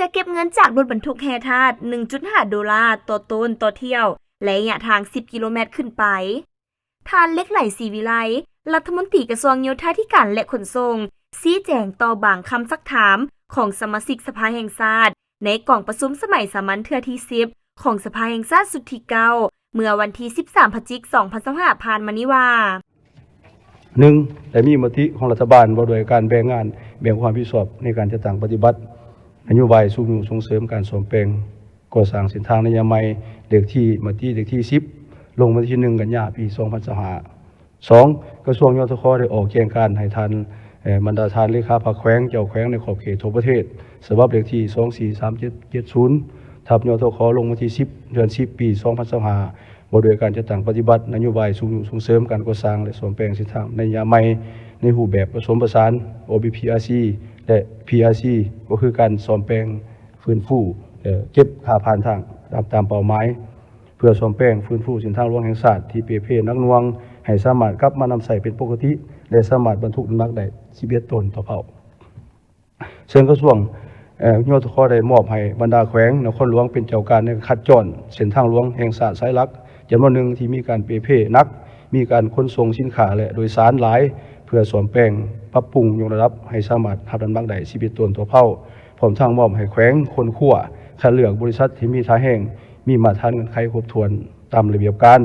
จะเก็บเงินจากรถบรรทุกแห่ธาตุ $1.5 ต่อต้นต่อเที่ยวและระยะทาง10 กิโลเมตรขึ้นไปท่านเล็กไหลศรีวิไลรัฐมนตรีกระทรวงโยธาธิการและขนส่งชี้แจงต่อบางคำซักถามของสมาชิกสภาแห่งชาติในกล่องประชุมสมัยสามัญเทื่อที่10ของสภาแห่งชาติสุดที่9เมื่อวันที่13 พฤศจิกายน 2025ผ่านมานี้ว่า1. แต่มีมติของรัฐบาลว่าโดยการแบ่งงานแบ่งความรับผิดชอบในการจัดตั้งปฏิบัตินโยบายส่งเสริมการซ่อมแปลงก่อสร้างเส้นทางระยะใหม่เลขที่10ลงวันที่1 กันยายน ปี2025 2. กระทรวงยทคได้ออกแจ้งการให้ทันบรรดาทานเลขาภาคแขวงเจ้าแขวงในขอบเขตทั่วประเทศฉบับเลขที่243770ทับยทคลงวันที่10 เดือน10 ปี2025ว่าโดยการจัดตั้งปฏิบัตินโยบายส่งเสริมการก่อสร้างและซ่อมแปลงเส้นทางระยะใหม่ในรูปแบบผสมผสาน OBPRC และ PRC ก็คือการซ่อมแปลงฟื้นฟูเก็บค่าผ่านทางตามเป้าหมายเพื่อซ่อมแปลงฟื้นฟูเส้นทางหลวงแห่งชาติที่เปเพนักหน่วงให้สามารถกลับมานำใช้เป็นปกติและสามารถบรรทุกน้ำหนักได้11 ตนต่อเผ่าซึ่งกระทรวงยทคได้มอบให้บรรดาแขวงนครหลวงเป็นเจ้าการในคัดจรเส้นทางหลวงแห่งชาติสายหลักจำนวนหนึ่งที่มีการเปเพนักมีการขนส่งสินค้าและโดยสารหลายเพื่อซ่อมแปลงปรับปรุงยกระดับให้สามารถรับน้ำหนักได้11 ตนต่อเผ่าพร้อมทั้งมอบให้แขวงคนขั้วคัดเลือกบริษัทที่มีท่าแห่งมีมาตรฐานเงื่อนไขครบถ้วนตามระเบียบการ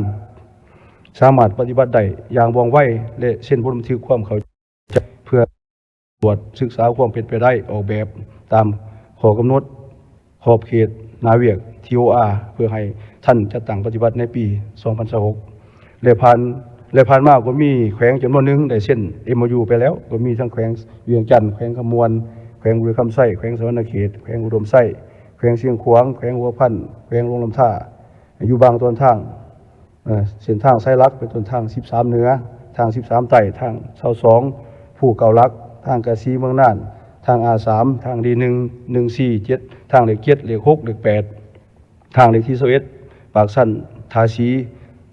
สามารถปฏิบัติได้อย่างว่องไวและเส้นบนบันทึกความเข้าใจเพื่อตรวจศึกษาความเป็นไปได้ออกแบบตามข้อกำหนดขอบเขตนาเวียก TOR เพื่อให้ท่านจัดตั้งปฏิบัติในปี2026และผ่านมาก็มีแขวงจำนวนหนึ่งได้เส้น MOU ไปแล้วก็มีทั้งแขวงเวียงจันทน์แขวงขมวนแขวงบุรีคำไส้แขวงสวรรณเขตแขวงอุดมไส้แขวงเชียงขวางแขวงหัวพันแขวงลงลำท่าอยู่บางต้นทางเส้นทางสายหลักเป็นต้นทาง13เหนือทาง13ใต้ทาง22ผู้เก่าลักทางกะสีเมืองน่านทางA3ทางD1 147ทางเลข7เลข6เลข8ทางเลขที่21ปากสั้นทาสี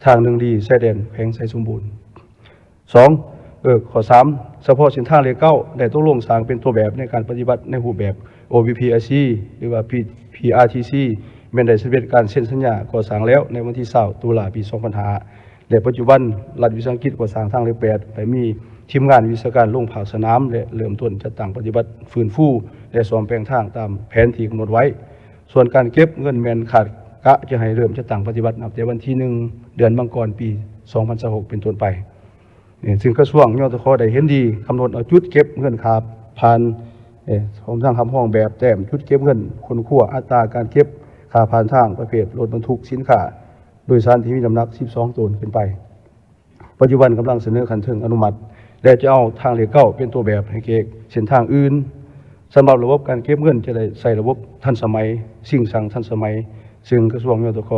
ทาง1Dชายแดนแขวงไสสมบูรณ์2ข้อ3เฉพาะเส้นทางเลข9ได้ตกลงสร้างเป็นตัวแบบในการปฏิบัติในรูปแบบ OBPRC หรือว่า PRTC แม้นได้สำเร็จการเซ็นสัญญาก่อสร้างแล้วในวันที่20 ตุลาคม ปี2005และปัจจุบันรัฐวิสาหกิจก่อสร้างทางเลข8ได้มีทีมงานวิชาการลงภาคสนามและเริ่มต้นจัดตั้งปฏิบัติฟื้นฟูและซ่อมแปลงทางตามแผนที่กำหนดไว้ส่วนการเก็บเงินแม่นขาดกะจะให้เริ่มจัดตั้งปฏิบัตินับแต่วันที่1 เดือนมังกรปี2026เป็นต้นไปซึ่งกระทรวงยทคได้เห็นดีกำหนดเอาจุดเก็บเงินขาดผ่านของทางคำห้องแบบแต้มจุดเก็บเงินคนขั้วอัตราการเก็บค่าผ่านทางประเภทรถบรรทุกสินค้าโดยสารที่มีน้ำหนัก12 ตนขึ้นไปปัจจุบันกำลังเสนอคันถึงอนุมัติและจะเอาทางเลข9เป็นตัวแบบให้เกกเส้นทางอื่นสำหรับระบบการเก็บเงินจะได้ใส่ระบบทันสมัยสิ่งสั่งทันสมัยซึ่งกระทรวงยทค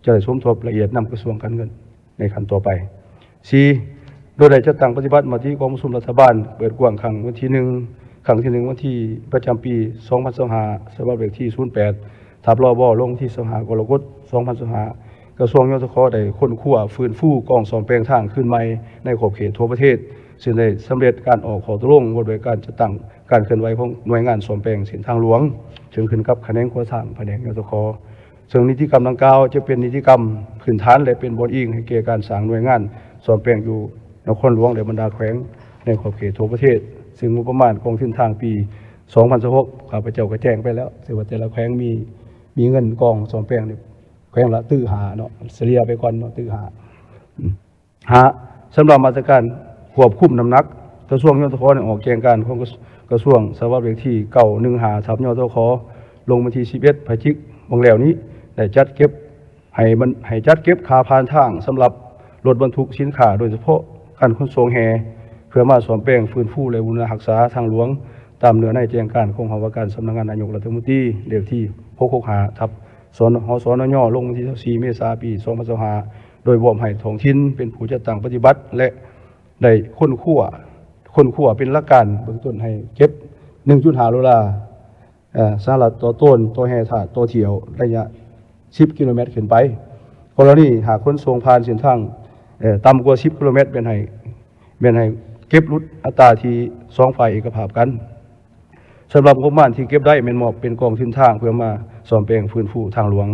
จะได้สมทบละเอียดนำกระทรวงการเงินในขั้นต่อไป 4. โดยได้จัดตั้งปฏิบัติมาที่กองประชุมรัฐบาลเปิดกว้างครั้งที่1วันที่ประจำปี2025ฉบับเลขที่08ทับรบลงที่25 กรกฎาคม 2025กระทรวงยทคได้ค้นคว้าฟื้นฟูกองซ่อมแปลงทางขึ้นใหม่ในขอบเขตทั่วประเทศซึ่งได้สำเร็จการออกข้อตกลงว่าโดยการจัดตั้งการเคลื่อนไหวของหน่วยงานซ่อมแปลงเส้นทางหลวงจึงขึ้นกับแขนงก่อสร้างแผนกยทคซึ่งนิติกรรมดังกล่าวจะเป็นนิติกรรมพื้นฐานและเป็นบทอิงให้แก่การสร้างหน่วยงานซ่อมแปลงอยู่นครหลวงและบรรดาแขวงในขอบเขตทั่วประเทศซึ่งงบประมาณของเส้นทางปี2016ข้าพเจ้าก็แจ้งไปแล้วซึ่งว่าแต่ละแขวงมีเงินกองซ่อมแปลงแขวงละตื้อหาเนาะเฉลี่ยไปก่อนเนาะตื้อหาสำหรับมาตรการควบคุมน้ำหนักกระทรวงยทคออกแจ้งการของกระทรวงฉบับเลขที่915ทับยทคลงวันที่11 พฤศจิกายนแล้วนี้ได้จัดเก็บให้จัดเก็บค่าผ่านทางสำหรับรถบรรทุกสินค้าโดยเฉพาะการขนส่งแห่เพื่อมาซ่อมแปลงฟื้นฟูและบูรณะรักษาทางหลวงตามเนื้อในแจ้งการของหอว่าการสำนักงานนายกรัฐมนตรีเลขที่665ทับสนยลงวันที่24 เมษายน ปี2025โดยมอบให้ท้องถิ่นเป็นผู้จัดตั้งปฏิบัติและได้ค้นคว้าเป็นหลักการเบื้องต้นให้เก็บ $1.5 สหรัฐต่อต้นต่อแห่ถาดต่อเที่ยวระยะ10 กิโลเมตรขึ้นไปกรณีหากขนส่งผ่านเส้นทางต่ำกว่า10 กิโลเมตรเป็นให้เก็บลดอัตราที่2ฝ่ายเอกภาพกัน สำหรับงบประมาณที่เก็บได้แม่นมอบเป็นกองทุนทางเพื่อมาซ่อมแปลงฟื้นฟูทางหลวง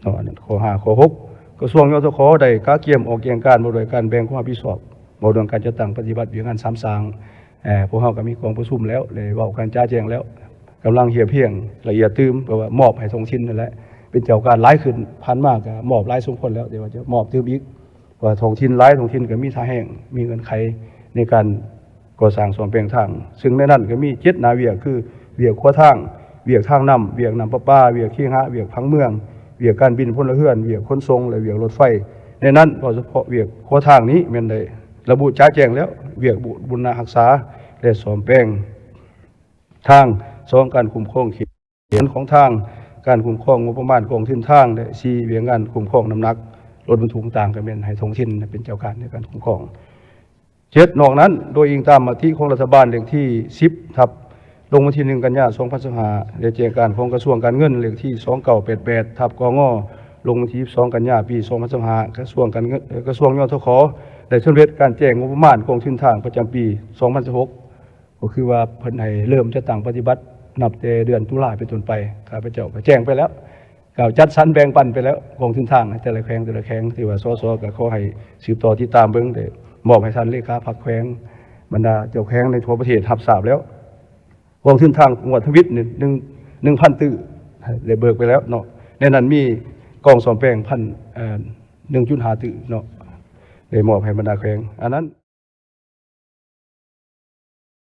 เนาะข้อ5ข้อ6กระทรวงยทขได้กาเกียมออกเกี่ยงการบ่โดยการแบ่งความรับผิดชอบบ่โดยการจัดตั้งปฏิบัติวิธีงาน3สร้างพวกเฮาก็มีกองประชุมแล้วเลยเว้ากันจ้าแจ้งแล้วกำลังเหี่ยเพียงละเอียดตื้มเพราะว่ามอบให้ท้องถิ่นนั่นแหละเป็นเจ้าการหลายขึ้นผ่านมาก็มอบหลายสมควรแล้วเดี๋ยวว่าจะมอบตื้มอีกว่าท้องถิ่นหลายท้องถิ่นก็มีท่าแห้งมีเงื่อนไขในการก่อสร้างซ่อมแปลงทางซึ่งในนั้นก็มี7หน้าเวียกคือเวียกขัวทางเวียกทางน้ำเวียกน้ำประปาเวียกขี้หะเวียกผังเมืองเวียกการบินพลเรือนเวียกขนส่งและเวียกรถไฟในนั้นโดยเฉพาะเวียกขัวทางนี้แม่นได้ระบุจ้าแจ้งแล้วเวียกบุญนารักษาและซ่อมแปลงทาง2การคุ้มครองเขตของทางการคุ้มครองงบประมาณกองทุนทางและ4เวียกงานคุ้มครองน้ำหนักรถบรรทุกต่างก็แม่นให้ท้องถิ่นเป็นเจ้าการในการคุ้มครอง7นอกนั้นโดยอิงตามมติของรัฐบาลเลขที่10ทับลงวันที่1กันยายน2025ได้แจ้งการของกระทรวงการเงินเลขที่2988ทับกงลงวันที่22กันยายนปี2025กระทรวงการเงินกระทรวงยทขได้สำเร็จการแจ้งงบประมาณกองทุนทางประจำปี2016ก็คือว่าเพิ่นให้เริ่มจะตั้งปฏิบัตินับแต่เดือนตุลาเป็นต้นไปข้าพเจ้าก็แจ้งไปแล้วกล่าวจัดสรรแบ่งปันไปแล้วกองทุนทางแต่ละแขวงที่ว่าสสก็ขอให้สืบต่อติดตามเบิ่งได้มอบให้ท่านเลขาพรรคแขวงบรรดาเจ้าแขวงในทั่วประเทศรับทราบแล้วกองทุนทางจังหวัดทวิต1,000 ตื้อได้เบิกไปแล้วเนาะในนั้นมีกองซ่อมแปลง1.5 ตื้อเนาะได้มอบให้บรรดาแขวงอันนั้น